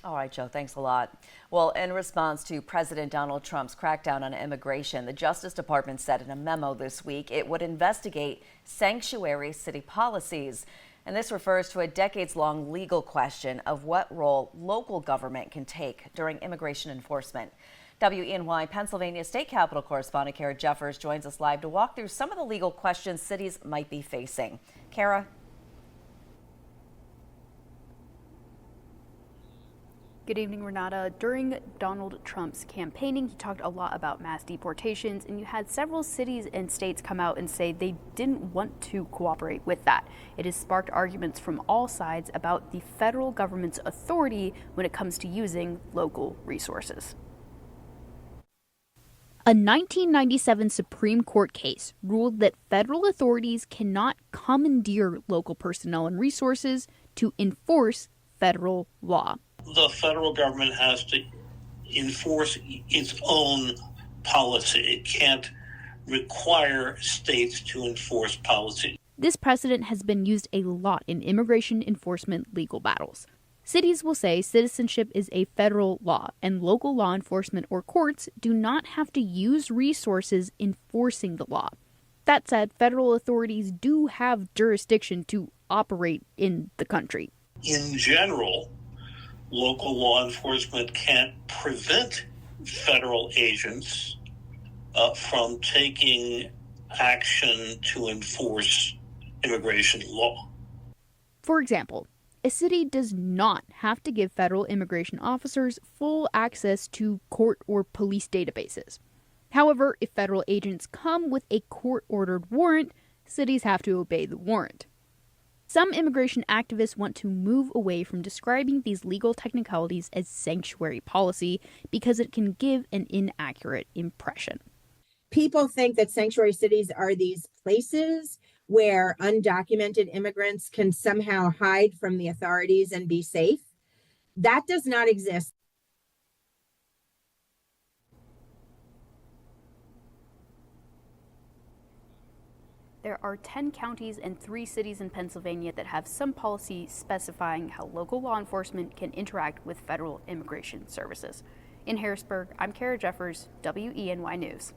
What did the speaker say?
All right, Joe, thanks a lot. Well, in response to President Donald Trump's crackdown on immigration, the Justice Department said in a memo this week it would investigate sanctuary city policies. And this refers to a decades-long legal question of what role local government can take during immigration enforcement. WENY Pennsylvania State Capitol correspondent Kara Jeffers joins us live to walk through some of the legal questions cities might be facing. Kara? Good evening, Renata. During Donald Trump's campaigning, he talked a lot about mass deportations, and you had several cities and states come out and say they didn't want to cooperate with that. It has sparked arguments from all sides about the federal government's authority when it comes to using local resources. A 1997 Supreme Court case ruled that federal authorities cannot commandeer local personnel and resources to enforce federal law. The federal government has to enforce its own policy. It can't require states to enforce policy. This precedent has been used a lot in immigration enforcement legal battles. Cities will say citizenship is a federal law, and local law enforcement or courts do not have to use resources enforcing the law. That said, federal authorities do have jurisdiction to operate in the country. In general, local law enforcement can't prevent federal agents from taking action to enforce immigration law. For example, a city does not have to give federal immigration officers full access to court or police databases. However, if federal agents come with a court-ordered warrant, cities have to obey the warrant. Some immigration activists want to move away from describing these legal technicalities as sanctuary policy because it can give an inaccurate impression. People think that sanctuary cities are these places where undocumented immigrants can somehow hide from the authorities and be safe. That does not exist. There are 10 counties and 3 cities in Pennsylvania that have some policy specifying how local law enforcement can interact with federal immigration services. In Harrisburg, I'm Kara Jeffers, WENY News.